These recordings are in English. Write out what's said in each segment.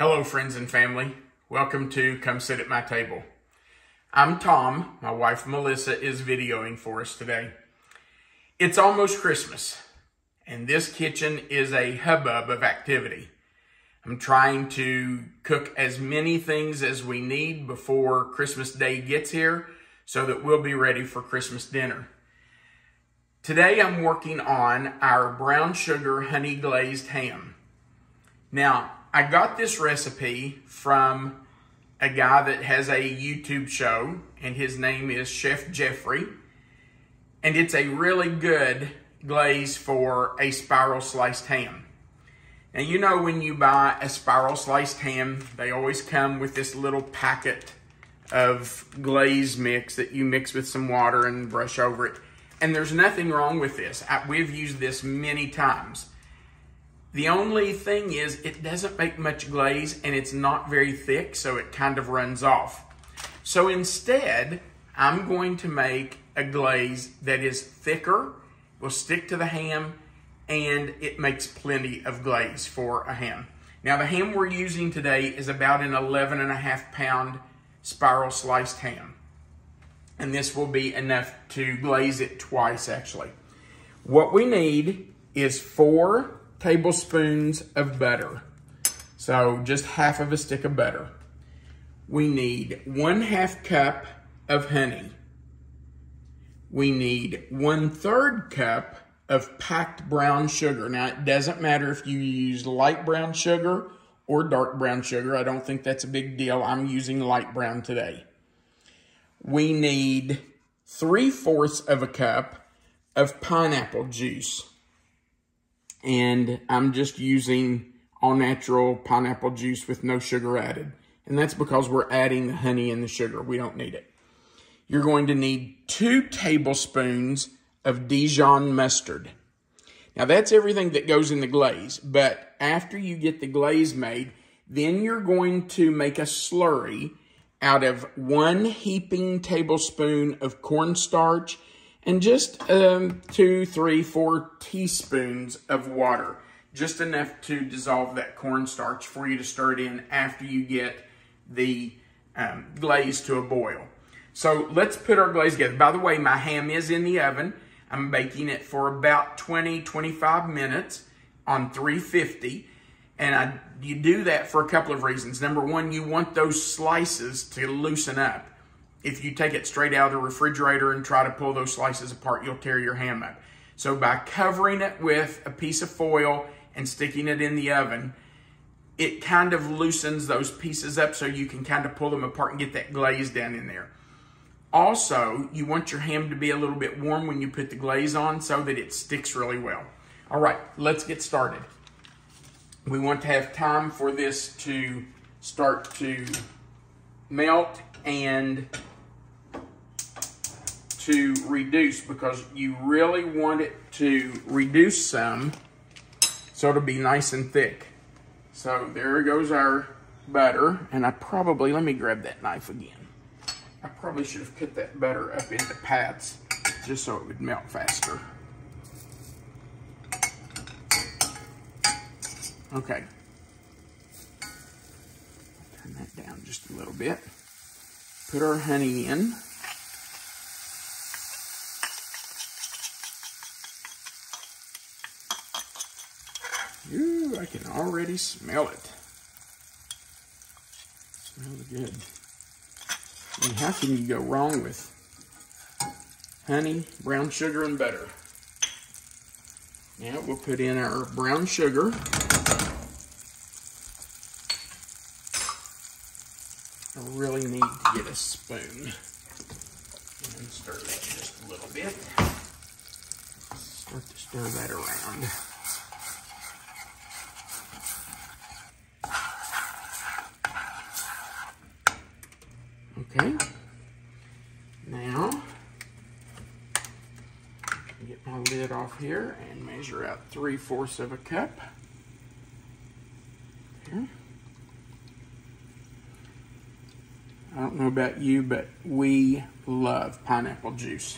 Hello friends and family, welcome to Come Sit at My Table. I'm Tom, my wife Melissa is videoing for us today. It's almost Christmas and this kitchen is a hubbub of activity. I'm trying to cook as many things as we need before Christmas Day gets here so that we'll be ready for Christmas dinner. Today I'm working on our brown sugar honey glazed ham. Now, I got this recipe from a guy that has a YouTube show, and his name is Chef Jeffrey. And it's a really good glaze for a spiral sliced ham. Now, you know when you buy a spiral sliced ham, they always come with this little packet of glaze mix that you mix with some water and brush over it. And there's nothing wrong with this. We've used this many times. The only thing is it doesn't make much glaze and it's not very thick, so it kind of runs off. So instead, I'm going to make a glaze that is thicker, will stick to the ham, and it makes plenty of glaze for a ham. Now the ham we're using today is about an 11.5 pound spiral sliced ham. And this will be enough to glaze it twice actually. What we need is 4 tablespoons of butter. So just half of a stick of butter. We need 1/2 cup of honey. We need 1/3 cup of packed brown sugar. Now it doesn't matter if you use light brown sugar or dark brown sugar. I don't think that's a big deal. I'm using light brown today. We need 3/4 of a cup of pineapple juice. And I'm just using all natural pineapple juice with no sugar added. And that's because we're adding the honey and the sugar. We don't need it. You're going to need 2 tablespoons of Dijon mustard. Now that's everything that goes in the glaze. But after you get the glaze made, then you're going to make a slurry out of 1 heaping tablespoon of cornstarch and just 2, 3, 4 teaspoons of water. Just enough to dissolve that cornstarch for you to stir it in after you get the glaze to a boil. So let's put our glaze together. By the way, my ham is in the oven. I'm baking it for about 20-25 minutes on 350. And you do that for a couple of reasons. Number one, you want those slices to loosen up. If you take it straight out of the refrigerator and try to pull those slices apart, you'll tear your ham up. So by covering it with a piece of foil and sticking it in the oven, it kind of loosens those pieces up so you can kind of pull them apart and get that glaze down in there. Also, you want your ham to be a little bit warm when you put the glaze on so that it sticks really well. All right, let's get started. We want to have time for this to start to melt and to reduce, because you really want it to reduce some so it'll be nice and thick. So there goes our butter, and let me grab that knife again. I probably should have cut that butter up into pats just so it would melt faster. Okay. Turn that down just a little bit. Put our honey in. Ooh, I can already smell it. Smells good. I mean, how can you go wrong with honey, brown sugar, and butter? Now we'll put in our brown sugar. I really need to get a spoon and stir that just a little bit. Start to stir that around. Okay, now get my lid off here and measure out 3/4 of a cup. Here. I don't know about you, but we love pineapple juice.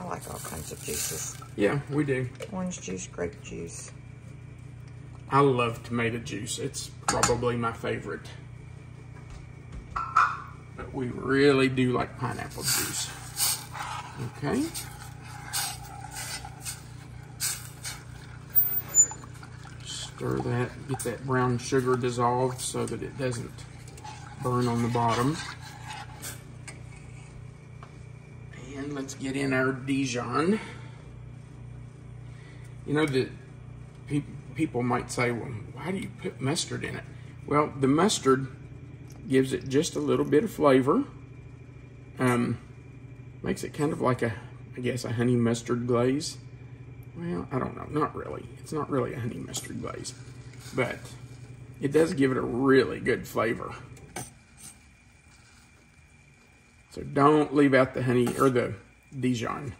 like all kinds of juices. Yeah, we do. Orange juice, grape juice. I love tomato juice. It's probably my favorite. But we really do like pineapple juice. Okay. Stir that, get that brown sugar dissolved so that it doesn't burn on the bottom. And let's get in our Dijon. You know, that people might say, well, why do you put mustard in it? Well, the mustard gives it just a little bit of flavor. Makes it kind of like I guess a honey mustard glaze. Well, I don't know, not really. It's not really a honey mustard glaze, but it does give it a really good flavor. So don't leave out the honey or the Dijon.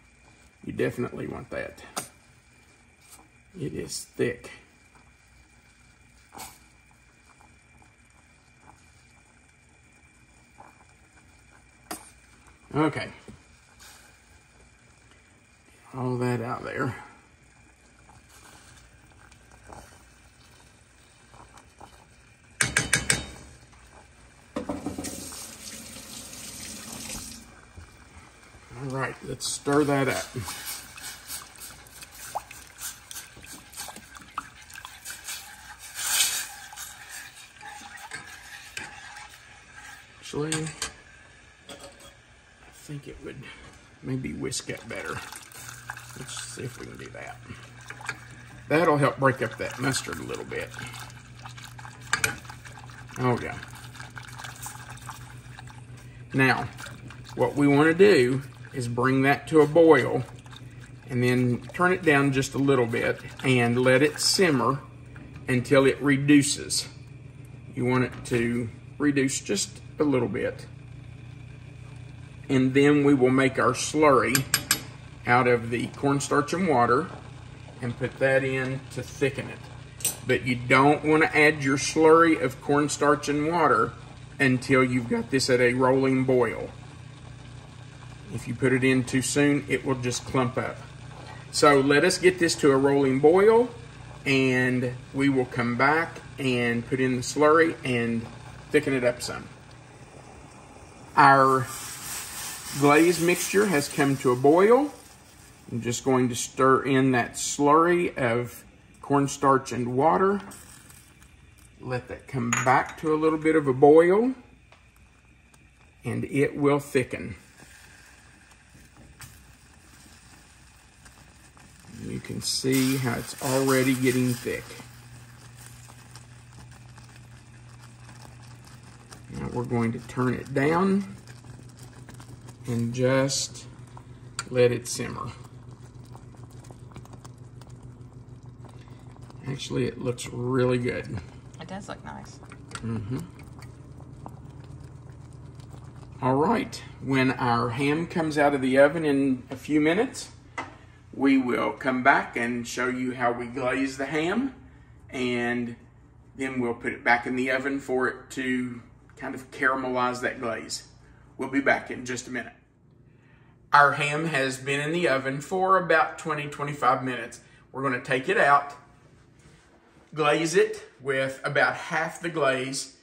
You definitely want that. It is thick. Okay. All that out there. All right, let's stir that up. Actually, I think it would maybe whisk it better. Let's see if we can do that. That'll help break up that mustard a little bit. Oh yeah. Now, what we want to do is bring that to a boil and then turn it down just a little bit and let it simmer until it reduces. You want it to reduce just a little bit. And then we will make our slurry out of the cornstarch and water and put that in to thicken it. But you don't want to add your slurry of cornstarch and water until you've got this at a rolling boil. If you put it in too soon, it will just clump up. So let us get this to a rolling boil, and we will come back and put in the slurry and thicken it up some. Our glaze mixture has come to a boil. I'm just going to stir in that slurry of cornstarch and water. Let that come back to a little bit of a boil, and it will thicken. You can see how it's already getting thick. Now we're going to turn it down and just let it simmer. Actually, it looks really good. It does look nice. Mm-hmm. All right, when our ham comes out of the oven in a few minutes, we will come back and show you how we glaze the ham, and then we'll put it back in the oven for it to kind of caramelize that glaze. We'll be back in just a minute. Our ham has been in the oven for about 20-25 minutes. We're going to take it out, glaze it with about half the glaze,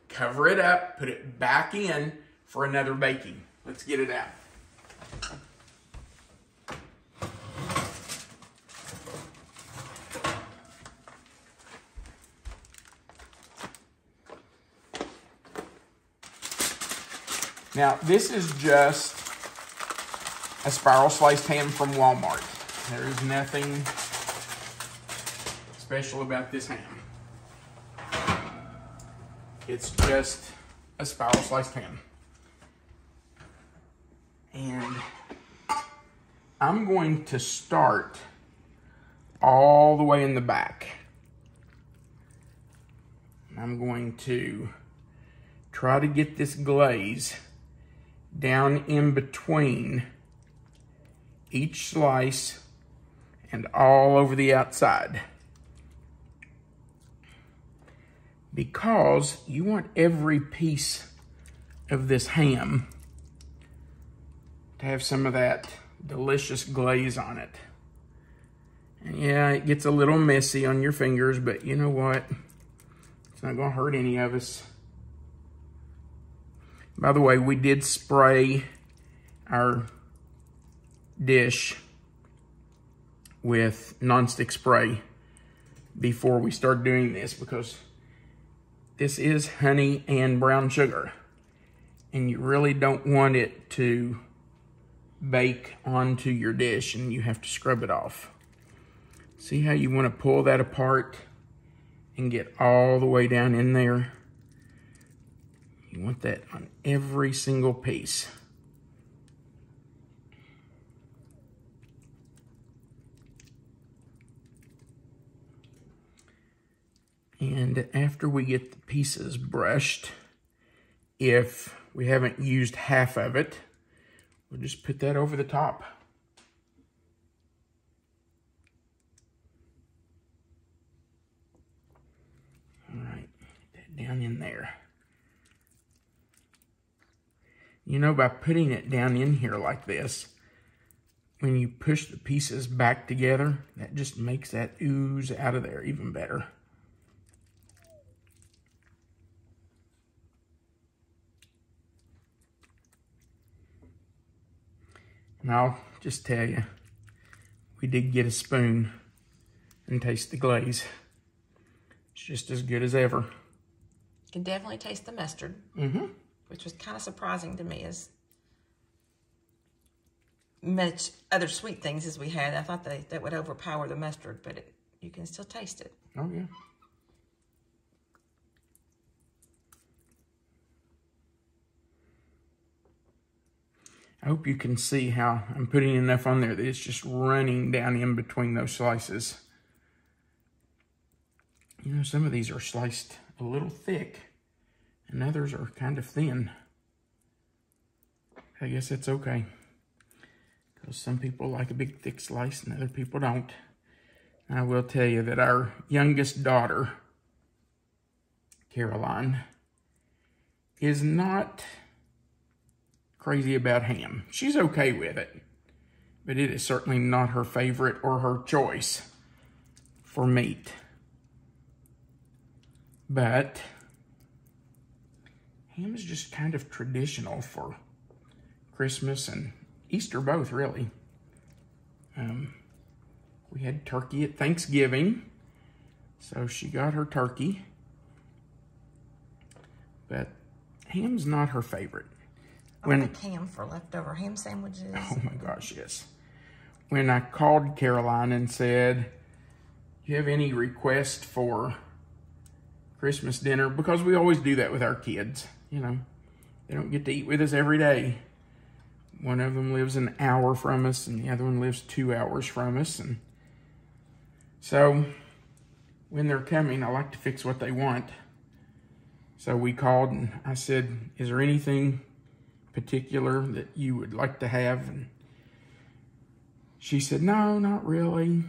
cover it up, put it back in for another baking. Let's get it out. Now, this is just a spiral sliced ham from Walmart. There is nothing special about this ham. It's just a spiral sliced ham. And I'm going to start all the way in the back. I'm going to try to get this glaze down in between each slice and all over the outside, because you want every piece of this ham to have some of that delicious glaze on it. Yeah, it gets a little messy on your fingers, but you know what? It's not gonna hurt any of us. By the way, we did spray our dish with nonstick spray before we started doing this, because this is honey and brown sugar, and you really don't want it to bake onto your dish and you have to scrub it off. See how you want to pull that apart and get all the way down in there? You want that on every single piece. And after we get the pieces brushed, if we haven't used half of it, we'll just put that over the top. All right, put that down in there. You know, by putting it down in here like this, when you push the pieces back together, that just makes that ooze out of there even better. And I'll just tell you, we did get a spoon and taste the glaze. It's just as good as ever. You can definitely taste the mustard, which was kind of surprising to me, as much other sweet things as we had. I thought that would overpower the mustard, but you can still taste it. Oh, yeah. I hope you can see how I'm putting enough on there that it's just running down in between those slices. You know, some of these are sliced a little thick and others are kind of thin. I guess that's okay, because some people like a big thick slice and other people don't. I will tell you that our youngest daughter, Caroline, is not crazy about ham. She's okay with it, but it is certainly not her favorite or her choice for meat. But ham is just kind of traditional for Christmas and Easter both, really. We had turkey at Thanksgiving, so she got her turkey, but ham's not her favorite. I like ham for leftover ham sandwiches. Oh my gosh, yes. When I called Caroline and said, do you have any request for Christmas dinner? Because we always do that with our kids, you know. They don't get to eat with us every day. One of them lives an hour from us and the other one lives 2 hours from us. And so when they're coming, I like to fix what they want. So we called and I said, is there anything particular that you would like to have? And she said, no, not really.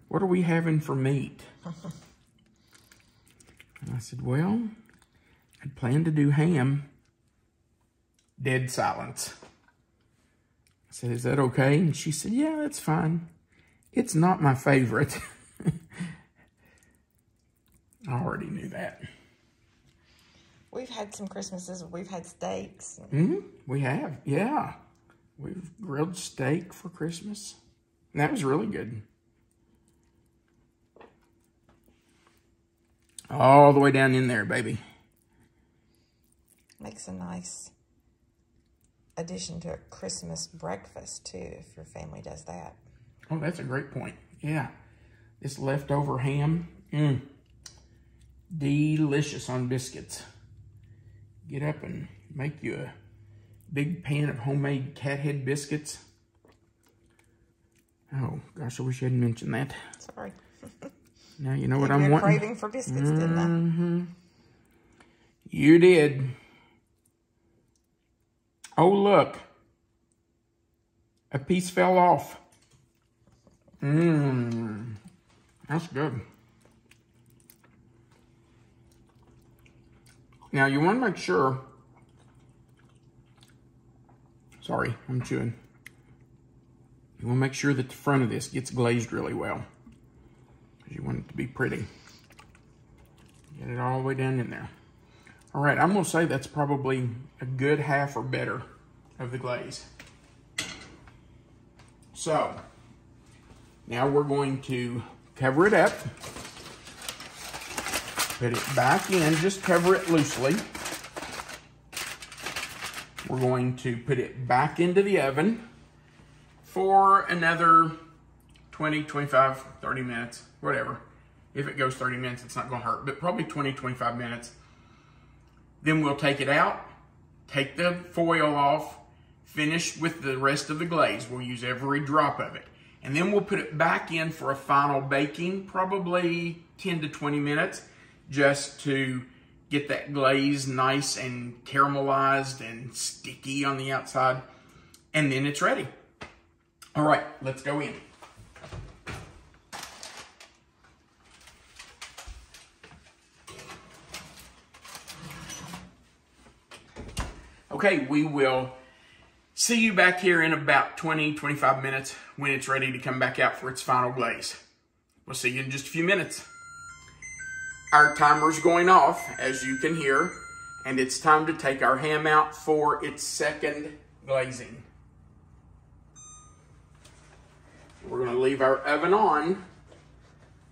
What are we having for meat? And I said, well, I'd planned to do ham. Dead silence. I said, is that okay? And she said, yeah, that's fine. It's not my favorite. I already knew that. We've had some Christmases, we've had steaks. We have, yeah. We've grilled steak for Christmas. And that was really good. All the way down in there, baby. Makes a nice addition to a Christmas breakfast, too, if your family does that. Oh, that's a great point. Yeah. This leftover ham, delicious on biscuits. Get up and make you a big pan of homemade cat head biscuits. Oh, gosh, I wish I hadn't mentioned that. Sorry. Now you know what I'm wanting. Craving for biscuits, didn't I? You did. Oh, look. A piece fell off. That's good. Now you want to make sure. Sorry, I'm chewing. You want to make sure that the front of this gets glazed really well, because you want it to be pretty. Get it all the way down in there. All right, I'm going to say that's probably a good half or better of the glaze. So, now we're going to cover it up. Put it back in, just cover it loosely. We're going to put it back into the oven for another 20, 25, 30 minutes, whatever. If it goes 30 minutes, it's not gonna hurt, but probably 20, 25 minutes. Then we'll take it out, take the foil off, finish with the rest of the glaze. We'll use every drop of it. And then we'll put it back in for a final baking, probably 10 to 20 minutes, just to get that glaze nice and caramelized and sticky on the outside. And then it's ready. All right, let's go in. Okay, we will see you back here in about 20, 25 minutes when it's ready to come back out for its final glaze. We'll see you in just a few minutes. Our timer's going off, as you can hear, and it's time to take our ham out for its second glazing. We're going to leave our oven on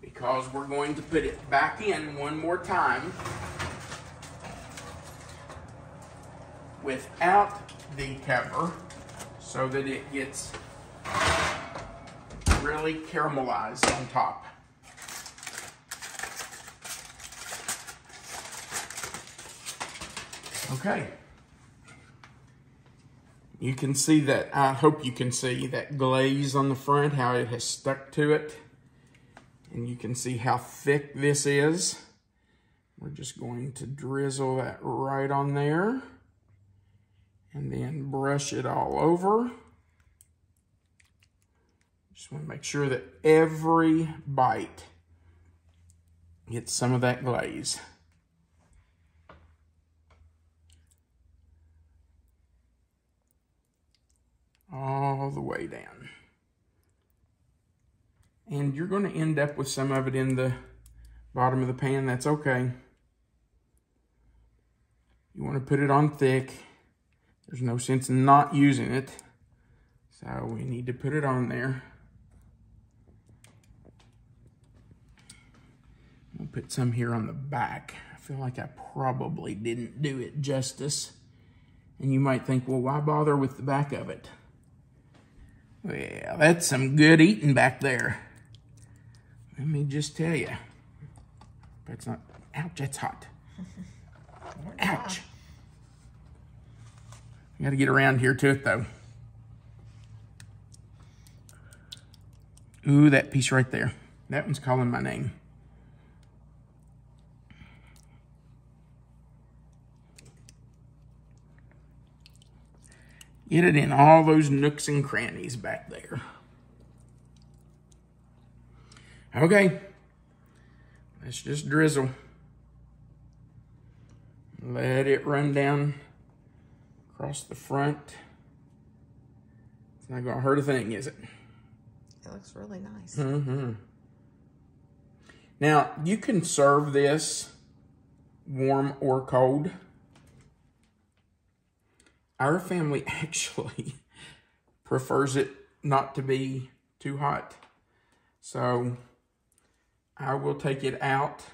because we're going to put it back in one more time without the cover so that it gets really caramelized on top. Okay. You can see that, I hope you can see that glaze on the front, how it has stuck to it. And you can see how thick this is. We're just going to drizzle that right on there. And then brush it all over. Just want to make sure that every bite gets some of that glaze. All the way down. And you're going to end up with some of it in the bottom of the pan. That's okay. You want to put it on thick. There's no sense in not using it. So we need to put it on there. I'll put some here on the back. I feel like I probably didn't do it justice. And you might think, well, why bother with the back of it? Well, that's some good eating back there. Let me just tell you. But it's not, ouch, that's hot. Ouch. You gotta get around here to it though. Ooh, that piece right there. That one's calling my name. Get it in all those nooks and crannies back there. Okay, let's just drizzle. Let it run down across the front. It's not gonna hurt a thing, is it? It looks really nice. Mm-hmm. Now, you can serve this warm or cold. Our family actually prefers it not to be too hot. So I will take it out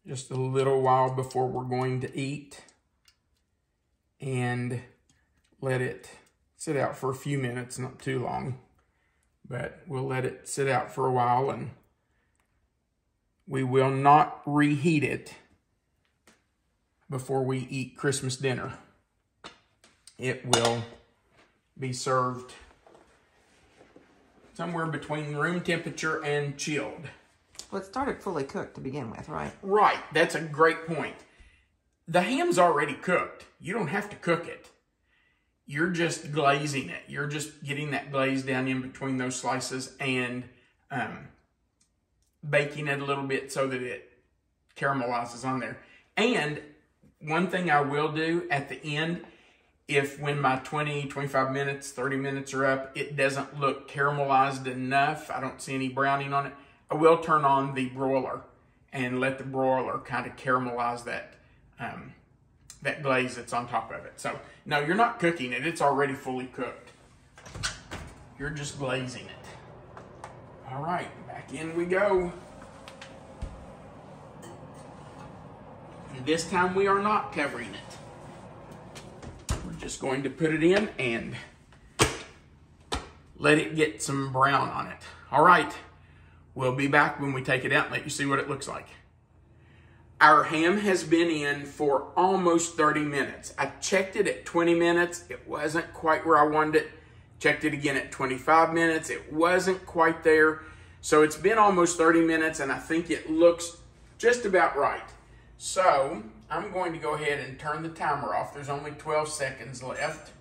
just a little while before we're going to eat and let it sit out for a few minutes, not too long, but we'll let it sit out for a while, and we will not reheat it before we eat Christmas dinner. It will be served somewhere between room temperature and chilled. Well, it started fully cooked to begin with, right? Right. That's a great point. The ham's already cooked. You don't have to cook it. You're just glazing it. You're just getting that glaze down in between those slices and baking it a little bit so that it caramelizes on there. And one thing I will do at the end if when my 20, 25 minutes, 30 minutes are up, it doesn't look caramelized enough, I don't see any browning on it, I will turn on the broiler and let the broiler kind of caramelize that, that glaze that's on top of it. So, no, you're not cooking it. It's already fully cooked. You're just glazing it. All right, back in we go. And this time we are not covering it. We're just going to put it in and let it get some brown on it. All right, we'll be back when we take it out and let you see what it looks like. Our ham has been in for almost 30 minutes. I checked it at 20 minutes. It wasn't quite where I wanted it. Checked it again at 25 minutes. It wasn't quite there. So it's been almost 30 minutes and I think it looks just about right. So I'm going to go ahead and turn the timer off. There's only 12 seconds left.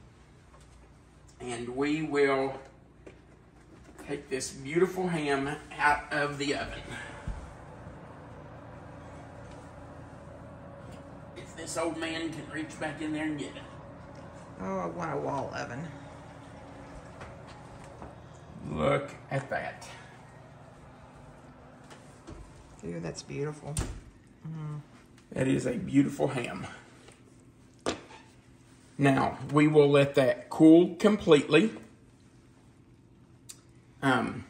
And we will take this beautiful ham out of the oven. If this old man can reach back in there and get it. Oh, I want a wall oven. Look at that. Ooh, that's beautiful. That is a beautiful ham. Now, we will let that cool completely. And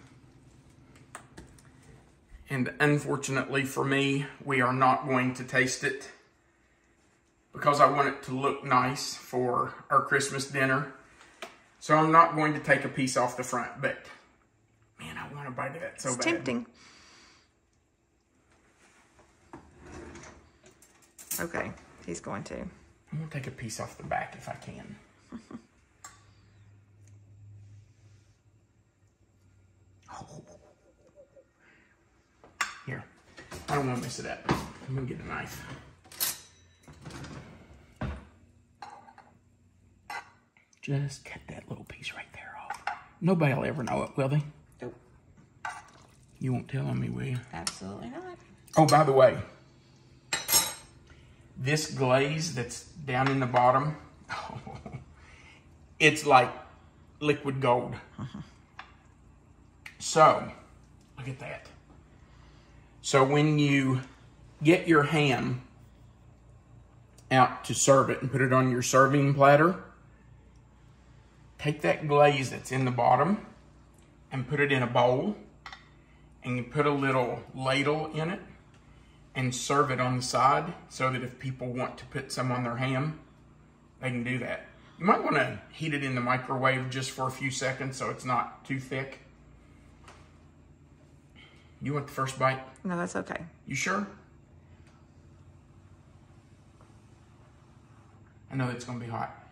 unfortunately for me, we are not going to taste it because I want it to look nice for our Christmas dinner. So I'm not going to take a piece off the front, but man, I want to bite of that so bad. It's tempting. Okay, he's going to. I'm going to take a piece off the back if I can. Oh. Here, I don't want to mess it up. I'm going to get a knife. Just cut that little piece right there off. Nobody will ever know it, will they? Nope. You won't tell on me, will you? Absolutely not. Oh, by the way, this glaze that's down in the bottom, it's like liquid gold. So, look at that. So when you get your ham out to serve it and put it on your serving platter, take that glaze that's in the bottom and put it in a bowl, and you put a little ladle in it and serve it on the side so that if people want to put some on their ham, they can do that. You might want to heat it in the microwave just for a few seconds so it's not too thick. You want the first bite? No, that's okay. You sure? I know it's going to be hot.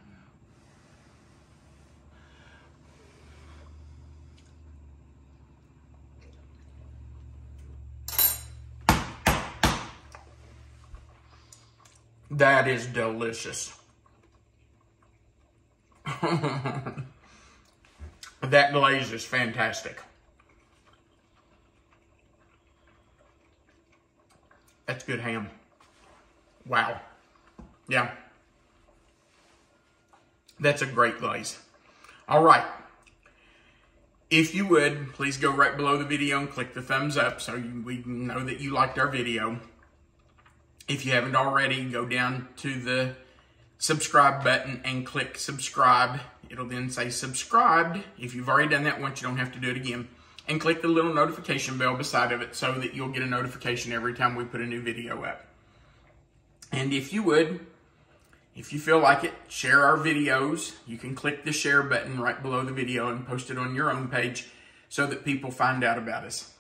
That is delicious. That glaze is fantastic. That's good ham. Wow. Yeah. That's a great glaze. All right. If you would, please go right below the video and click the thumbs up so we know that you liked our video. If you haven't already, go down to the subscribe button and click subscribe. It'll then say subscribed. If you've already done that once, you don't have to do it again. And click the little notification bell beside of it so that you'll get a notification every time we put a new video up. And if you would, if you feel like it, share our videos. You can click the share button right below the video and post it on your own page so that people find out about us.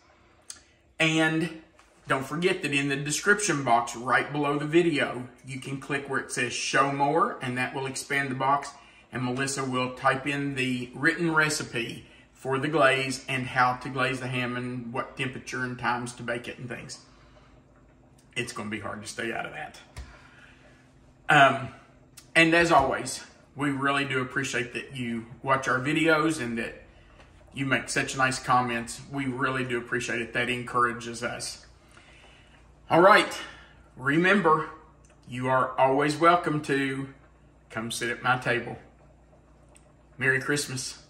And don't forget that in the description box right below the video, you can click where it says show more, and that will expand the box, and Melissa will type in the written recipe for the glaze and how to glaze the ham and what temperature and times to bake it and things. It's going to be hard to stay out of that. And as always, we really do appreciate that you watch our videos and that you make such nice comments. We really do appreciate it. That encourages us. All right. Remember, you are always welcome to come sit at my table. Merry Christmas.